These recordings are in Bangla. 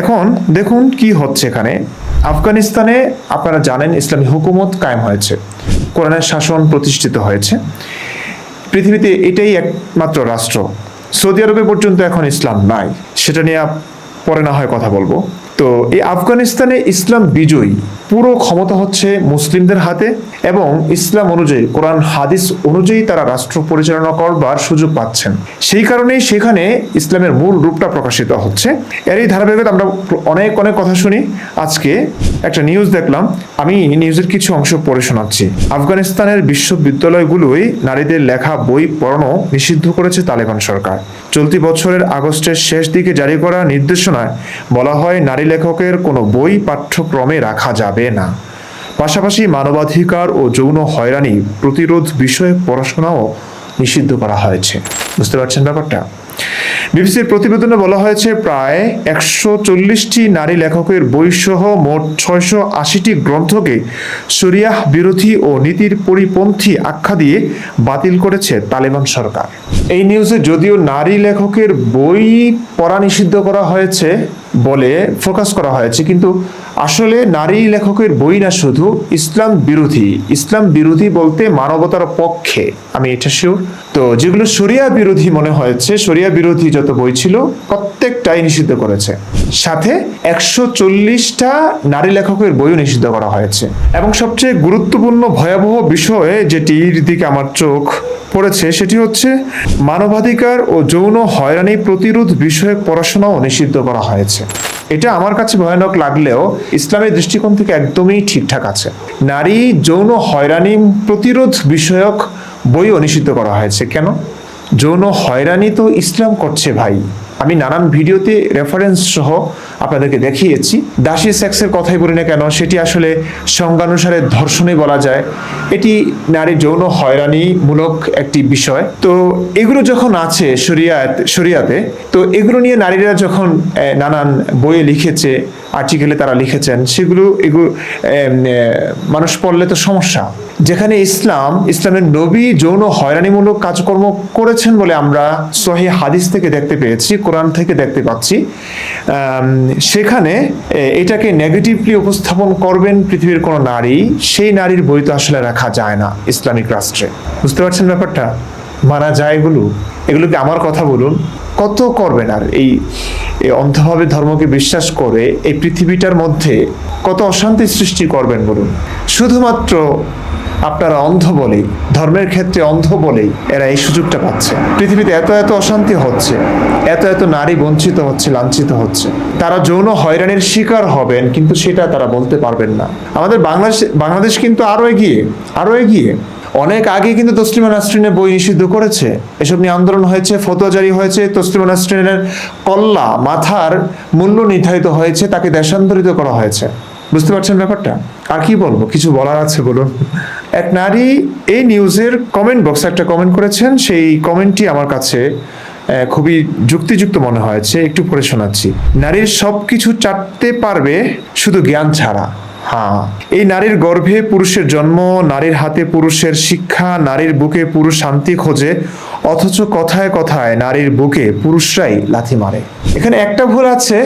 এখন দেখুন কি হচ্ছে এখানে। আফগানিস্তানে আপনারা জানেন ইসলামী হুকুমত কায়েম হয়েছে, কোরআনের শাসন প্রতিষ্ঠিত হয়েছে। পৃথিবীতে এটাই একমাত্র রাষ্ট্র। সৌদি আরবে পর্যন্ত এখন ইসলাম নাই, সেটা নিয়ে পরে না হয় কথা বলবো। তো এই আফগানিস্তানে ইসলাম বিজয়ী, পুরো ক্ষমতা হচ্ছে মুসলিমদের হাতে এবং ইসলাম অনুযায়ী, কোরআন হাদিস অনুযায়ী তারা রাষ্ট্র পরিচালনা করবার সুযোগ পাচ্ছেন। সেই কারণেই সেখানে ইসলামের মূল রূপটা প্রকাশিত হচ্ছে। এরই ধারাবাহিকতা আমরা অনেক অনেক কথা শুনি। আজকে একটা নিউজ দেখলাম, আমি নিউজের কিছু অংশ পড়ে শোনাচ্ছি। আফগানিস্তানের বিশ্ববিদ্যালয়গুলোই নারীদের লেখা বই পড়ানো নিষিদ্ধ করেছে তালেবান সরকার। চলতি বছরের আগস্টের শেষ দিকে জারি করা নির্দেশনায় বলা হয়, নারী লেখকের কোনো বই পাঠ্যক্রমে রাখা যাবে না। পাশাপাশি মানবাধিকার ও যৌন হয়রানি প্রতিরোধ বিষয়ে পড়াশোনাও নিষিদ্ধ করা হয়েছে। বুঝতে পারছেন ব্যাপারটা? বিবিসির প্রতিবেদনে বলা হয়েছে, প্রায় 140টি নারী লেখকের বইসহ মোট 680টি গ্রন্থকে শরিয়াহ বিরোধী ও নীতির পরিপন্থী আখ্যা দিয়ে বাতিল করেছে তালেবান সরকার। এই নিউজে যদিও নারী লেখকের বই পড়া নিষিদ্ধ করা হয়েছে বলে ফোকাস করা হয়েছে, কিন্তু আসলে নারী লেখকের বই না, শুধু ইসলাম বিরোধী। ইসলাম বিরোধী বলতে মানবতার পক্ষে, আমি এটা শিওর। তো যেগুলো শরিয়া বিরোধী মনে হয়েছে, শরিয়া বিরোধী যত বই ছিল প্রত্যেকটাই নিষিদ্ধ করেছে। সাথে 140টা নারী লেখকের বইও নিষিদ্ধ করা হয়েছে। এবং সবচেয়ে গুরুত্বপূর্ণ ভয়াবহ বিষয়ে যেটির দিকে আমার চোখ পড়েছে সেটি হচ্ছে, মানবাধিকার ও যৌন হয়রানি প্রতিরোধ বিষয়ে পড়াশোনাও নিষিদ্ধ করা হয়েছে। এটা আমার কাছে ভয়ানক লাগলেও ইসলামের দৃষ্টিকোণ থেকে একদমই ঠিকঠাক আছে। নারী যৌন হয়রানি প্রতিরোধ বিষয়ক বইও নিষিদ্ধ করা হয়েছে। কেন? যৌন হয়রানি তো ইসলাম করছে ভাই। আমি নানান ভিডিওতে রেফারেন্স সহ আপনাদেরকে দেখিয়েছি। দাসী সেক্সের কথাই বলি না কেন, সেটি আসলে সংজ্ঞানুসারে ধর্ষণই বলা যায়। এটি নারী যৌন হয়রানিমূলক একটি বিষয়। তো এগুলো যখন আছে শরিয়াতে, তো এগুলো নিয়ে নারীরা যখন নানান বইয়ে লিখেছে, আর্টিকেলে তারা লিখেছেন, সেগুলো মানুষ পড়লে তো সমস্যা। যেখানে ইসলামের নবী যৌন হয়রানিমূলক কাজকর্ম করেছেন বলে আমরা সহিহ হাদিস থেকে দেখতে পেয়েছি, কোরআন থেকে দেখতে পাচ্ছি, সেখানে এটাকে নেগেটিভলি উপস্থাপন করবেন পৃথিবীর কোনো নারী, সেই নারীর বই তো আসলে রাখা যায় না ইসলামিক রাষ্ট্রে। বুঝতে পারছেন ব্যাপারটা? মানা যায় এগুলোকে আমার কথা বলুন, কত করবেন? আর এই অন্ধভাবে ধর্মকে বিশ্বাস করে এই পৃথিবীটার মধ্যে কত অশান্তি সৃষ্টি করবেন বলুন? শুধুমাত্র আপনারা অন্ধ বলেই, ধর্মের ক্ষেত্রে অন্ধ বলেই এরা এই সুযোগটা পাচ্ছে। পৃথিবীতে এত এত অশান্তি হচ্ছে, এত এত নারী বঞ্চিত হচ্ছে, লাঞ্ছিত হচ্ছে। তারা যৌন হয়রানির শিকার হবেন, কিন্তু সেটা তারা বলতে পারবেন না। আমাদের বাংলাদেশ কিন্তু আরো এগিয়ে অনেক আগে কিন্তু তসলিমা নাসরিনের বই নিষিদ্ধ করেছে। এসব নিয়ে আন্দোলন হয়েছে, ফতোয়া জারি হয়েছে। তসলিমা নাসরিনের কল্লা, মাথার মূল্য নির্ধারিত হয়েছে, তাকে দেশান্তরিত করা হয়েছে। বুঝতে পারছেন ব্যাপারটা? আর কি বলবো? কিছু বলার আছে বলুন? এক নারী এই নিউজের কমেন্ট বক্সে একটা কমেন্ট করেছেন, সেই কমেন্টটি আমার কাছে খুবই যুক্তিযুক্ত মনে হয়েছে, একটু পড়ে শোনাচ্ছি। নারীর সবকিছু চাটতে পারবে শুধু জ্ঞান ছাড়া। হ্যাঁ, এই নারীর গর্ভে পুরুষের জন্ম, নারীর হাতে পুরুষের শিক্ষা, নারীর বুকে পুরুষ শান্তি খোঁজে, অথচ কথায় কথায় নারীর বুকে পুরুষরাই লাথি মারে। এখানে একটা ভুল আছে,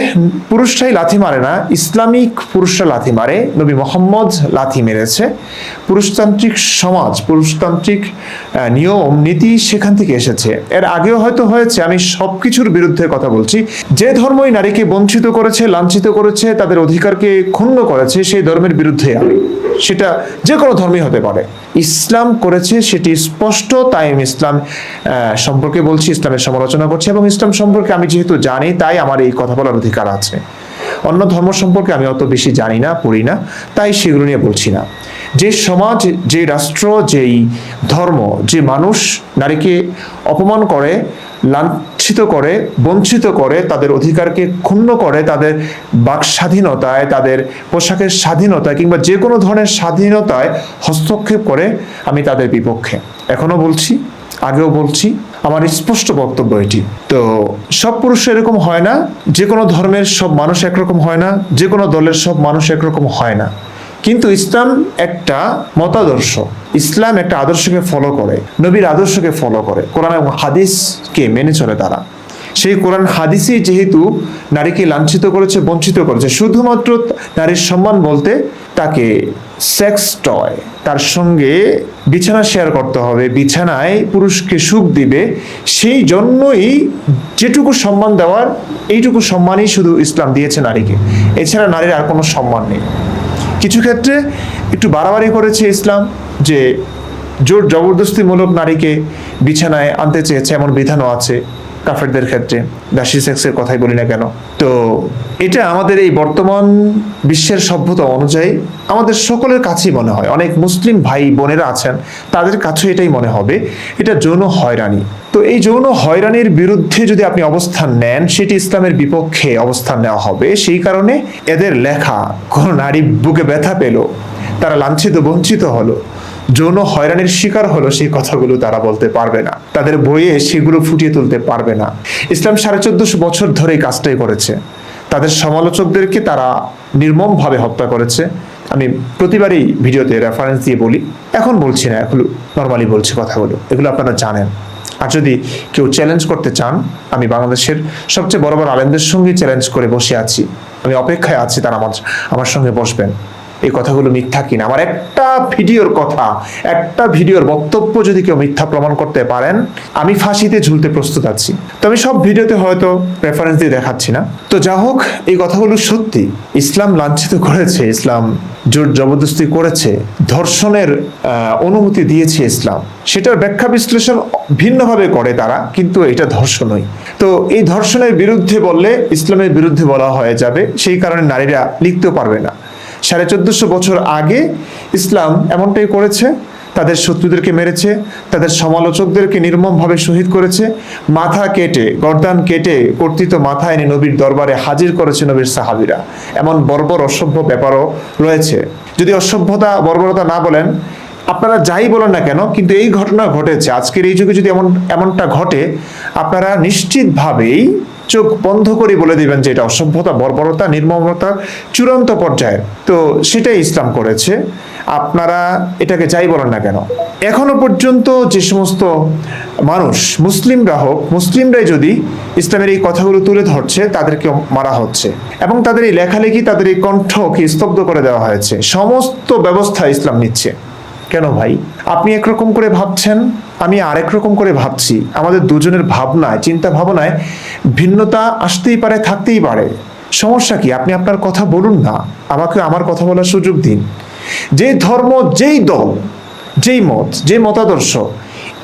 পুরুষরাই লাথি মারে না, ইসলামিক পুরুষরা লাথি মারে। নবী মোহাম্মদ লাথি মেরেছে। পুরুষতান্ত্রিক সমাজ, পুরুষতান্ত্রিক নিয়ম নীতি সেখান থেকে এসেছে। এর আগেও হয়তো হয়েছে, আমি সবকিছুর বিরুদ্ধে কথা বলছি। যে ধর্মই নারীকে বঞ্চিত করেছে, লাঞ্ছিত করেছে, তাদের অধিকারকে ক্ষুণ্ণ করেছে, সেই ধর্মের বিরুদ্ধে আমি। সেটা যে কোনো ধর্মই হতে পারে। ইসলাম করেছে সেটি স্পষ্ট, তাই আমি ইসলাম সম্পর্কে বলছি, ইসলামের সমালোচনা করছি, এবং ইসলাম সম্পর্কে আমি যেহেতু জানি তাই আমার এই কথা বলার অধিকার আছে। অন্য ধর্ম সম্পর্কে আমি অত বেশি জানি না, পড়ি না, তাই সেগুলো নিয়ে বলছি না। যে সমাজ, যে রাষ্ট্র, যেই ধর্ম, যে মানুষ নারীকে অপমান করে, লাঞ্ছিত করে, বঞ্চিত করে, তাদের অধিকারকে ক্ষুণ্ণ করে, তাদের বাক স্বাধীনতায়, তাদের পোশাকের স্বাধীনতায় কিংবা যে কোনো ধরনের স্বাধীনতায় হস্তক্ষেপ করে, আমি তাদের বিপক্ষে। এখনো বলছি, আগেও বলছি, আমার স্পষ্ট বক্তব্য এটি। তো সব পুরুষ এরকম হয় না, যে কোনো ধর্মের সব মানুষ একরকম হয় না, যে কোনো দলের সব মানুষ একরকম হয় না। কিন্তু ইসলাম একটা মতাদর্শ, ইসলাম একটা আদর্শকে ফলো করে, নবীর আদর্শকে ফলো করে, কোরআন এবং হাদিসকে মেনে চলে তারা। সেই কোরআন হাদিসই যেহেতু নারীকে লাঞ্ছিত করেছে, বঞ্চিত করেছে, শুধুমাত্র নারীর সম্মান বলতে তাকে সেক্স টয়, তার সঙ্গে বিছানা শেয়ার করতে হবে, বিছানায় পুরুষকে সুখ দিবে, সেই জন্যই যেটুকু সম্মান দেওয়ার এইটুকু সম্মানই শুধু ইসলাম দিয়েছে নারীকে। এছাড়া নারীর আর কোনো সম্মান নেই। কিছু ক্ষেত্রে একটু বাড়াবাড়ি করেছে ইসলাম, যে জোর জবরদস্তিমূলক নারীকে বিছানায় আনতে চেয়েছে, এমন বিধানও আছে কাফেরদের ক্ষেত্রে, দাসী সেক্সের কথাই বলি না কেন। তো এটা আমাদের এই বর্তমান বিশ্বের সভ্যতা অনুযায়ী আমাদের সকলের কাছেই মনে হয়, অনেক মুসলিম ভাই বোনেরা আছেন তাদের কাছে এটাই মনে হবে এটা যৌন হয়রানি। তো এই যৌন হয়রানির বিরুদ্ধে যদি আপনি অবস্থান নেন, সেটি ইসলামের বিপক্ষে অবস্থান নেওয়া হবে। সেই কারণে এদের লেখা কোনো নারী বুকে ব্যথা পেল, তারা লাঞ্ছিত বঞ্চিত হলো, যৌন হয়রানির শিকার হলো, সেই কথাগুলো তারা বলতে পারবে না, তাদের বইয়ে সেগুলো ফুটিয়ে তুলতে পারবে না। ইসলাম 1450 বছর ধরে এই কাজটাই করেছে। তাদের সমালোচকদেরকে তারা নির্মমভাবে হত্যা করেছে। আমি প্রতিবারই ভিডিওতে রেফারেন্স দিয়ে বলি, এখন বলছি না, এগুলো নর্মালি বলছি কথাগুলো, এগুলো আপনারা জানেন। আর যদি কেউ চ্যালেঞ্জ করতে চান, আমি বাংলাদেশের সবচেয়ে বড় বড় আলেমদের সঙ্গে চ্যালেঞ্জ করে বসে আছি, আমি অপেক্ষায় আছি তারা আমার সঙ্গে বসবেন। এই কথাগুলো মিথ্যা কিনা, আমার একটা ভিডিওর কথা, একটা ভিডিওর বক্তব্য যদি কেউ মিথ্যা প্রমাণ করতে পারেন, আমি ফাঁসিতে ঝুলতে প্রস্তুত আছি। তো আমি সব ভিডিওতে হয়তো রেফারেন্স দিয়ে দেখাচ্ছি না। তো যা হোক, এই কথাগুলো সত্যি। ইসলাম লাঞ্ছিত করেছে, ইসলাম জোর জবরদস্তি করেছে, ধর্ষণের অনুমতি দিয়েছে ইসলাম। সেটার ব্যাখ্যা বিশ্লেষণ ভিন্নভাবে করে তারা, কিন্তু এটা ধর্ষণই। তো এই ধর্ষণের বিরুদ্ধে বললে ইসলামের বিরুদ্ধে বলা হয়ে যাবে, সেই কারণে নারীরা লিখতেও পারবে না। 1450 বছর আগে ইসলাম এমনটাই করেছে, তাদের শত্রুদেরকে মেরেছে, তাদের সমালোচকদেরকে নির্মমভাবে শহীদ করেছে, মাথা কেটে, গর্দান কেটে কর্তৃত মাথা এনে নবীর দরবারে হাজির করেছে নবীর সাহাবীরা। এমন বর্বর অসভ্য ব্যাপারও রয়েছে। যদি অসভ্যতা বর্বরতা না বলেন, আপনারা যাই বলেন না কেন, কিন্তু এই ঘটনা ঘটেছে। আজকের এই যুগে যদি এমনটা ঘটে, আপনারা নিশ্চিতভাবেই চোখ বন্ধ করে বলে দিবেন যে এটা অসভ্যতা, বর্বরতা, নির্মমতা চূড়ান্ত পর্যায়ের। তো সেটাই ইসলাম করেছে, আপনারা এটাকে যাই বলেন না কেন। এখনো পর্যন্ত যে সমস্ত মানুষ, মুসলিমরা হোক, মুসলিমরাই যদি ইসলামের এই কথাগুলো তুলে ধরছে, তাদেরকে মারা হচ্ছে, এবং তাদের এই লেখালেখি, তাদের এই কণ্ঠকে স্তব্ধ করে দেওয়া হয়েছে। সমস্ত ব্যবস্থা ইসলাম নিচ্ছে। কেন ভাই? আপনি একরকম করে ভাবছেন, আমি আরেক রকম করে ভাবছি। আমাদের দুজনের ভাবনায়, চিন্তা ভাবনায় ভিন্নতা আসতেই পারে, থাকতেই পারে। সমস্যা কি? আপনি আপনার কথা বলুন না, আমাকে আমার কথা বলার সুযোগ দিন। যে ধর্ম, যেই দল, যেই মত, যে মতাদর্শ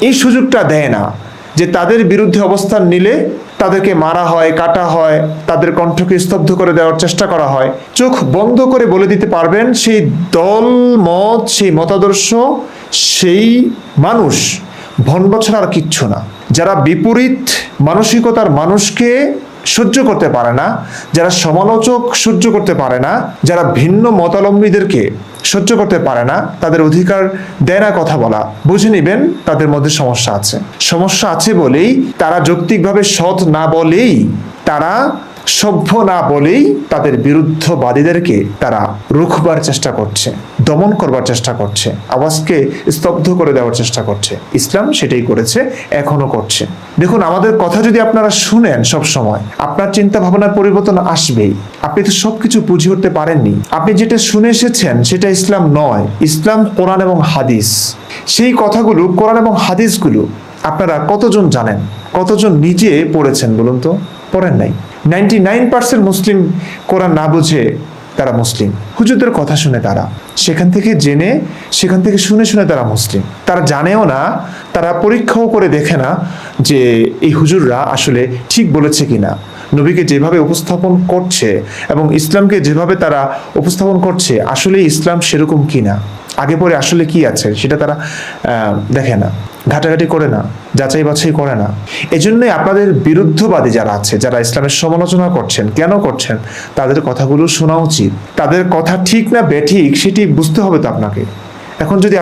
এই সুযোগটা দেয় না যে তাদের বিরুদ্ধে অবস্থান নিলে তাদেরকে মারা হয়, কাটা হয়, তাদের কণ্ঠকে স্তব্ধ করে দেওয়ার চেষ্টা করা হয়, চোখ বন্ধ করে বলে দিতে পারবেন সেই দল, মত, সেই মতাদর্শ, সেই মানুষ ভণ্ড ছাড়া আর কিচ্ছু না। যারা বিপরীত মানসিকতার মানুষকে সহ্য করতে পারে না, যারা সমালোচক সহ্য করতে পারে না, যারা ভিন্ন মতাবলম্বীদেরকে সহ্য করতে পারে না, তাদের অধিকার দেয় না কথা বলা, বুঝে নেবেন তাদের মধ্যে সমস্যা আছে। সমস্যা আছে বলেই তারা যৌক্তিকভাবে সৎ না বলেই, তারা সভ্য না বলেই তাদের বিরুদ্ধবাদীদেরকে তারা রুখবার চেষ্টা করছে, দমন করবার চেষ্টা করছে, আওয়াজকে স্তব্ধ করে দেওয়ার চেষ্টা করছে। ইসলাম সেটাই করেছে, এখনো করছে। দেখুন, আমাদের কথা যদি আপনারা শুনেন সব সময়, আপনার চিন্তা ভাবনার পরিবর্তন আসবেই। আপনি তো সবকিছু বুঝে উঠতে পারেননি। আপনি যেটা শুনে এসেছেন সেটা ইসলাম নয়, ইসলাম কোরআন এবং হাদিস। সেই কথাগুলো, কোরআন এবং হাদিসগুলো আপনারা কতজন জানেন, কতজন নিজে পড়েছেন বলুন তো? পড়েন নাই। 99% মুসলিম কোরআন না বুঝে তারা মুসলিম। হুজুরদের কথা শুনে তারা, সেখান থেকে জেনে, সেখান থেকে শুনে শুনে তারা মুসলিম। তারা জানেও না, তারা পরীক্ষাও করে দেখে না যে এই হুজুররা আসলে ঠিক বলেছে কিনা। নবীকে যেভাবে উপস্থাপন করছে এবং ইসলামকে যেভাবে তারা উপস্থাপন করছে, আসলে ইসলাম সেরকম কিনা, আগে পরে আসলে কি আছে সেটা তারা দেখে না, ঘাটাঘাটি করে না, যাচাই বাছাই করে না। এজন্যই আপনাদের বিরুদ্ধবাদী যারা আছে, যারা ইসলামের সমালোচনা করছেন, কেন করছেন, তাদের কথাগুলো শোনা উচিত। তাদের কথা ঠিক না বেঠিক সেটি বুঝতে হবে তো আপনাকে। এখন যদি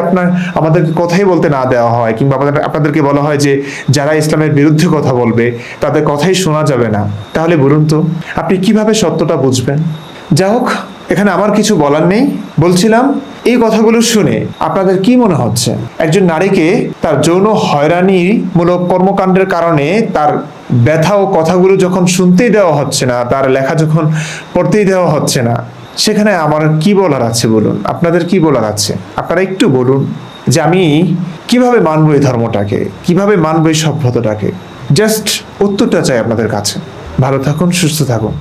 আমাদেরকে কথাই বলতে না দেওয়া হয়, কিংবা আপনাদেরকে বলা হয় যে যারা ইসলামের বিরুদ্ধে কথা বলবে তাদের কথাই শোনা যাবে না, তাহলে বলুন তো আপনি কিভাবে সত্যটা বুঝবেন? যা হোক, এখানে আমার কিছু বলার নেই। বলছিলাম, এই কথাগুলো শুনে আপনাদের কি মনে হচ্ছে? একজন নারীকে তার যৌন হয়রানিমূলক কর্মকাণ্ডের কারণে তার ব্যথা ও কথাগুলো যখন শুনতেই দেওয়া হচ্ছে না, তার লেখা যখন পড়তেই দেওয়া হচ্ছে না, সেখানে আমার কি বলার আছে বলুন? আপনাদের কি বলার আছে? আপনারা একটু বলুন যে আমি কিভাবে মানবো এই ধর্মটাকে, কিভাবে মানবো এই সভ্যতাটাকে। জাস্ট উত্তরটা চাই আপনাদের কাছে। ভালো থাকুন, সুস্থ থাকুন।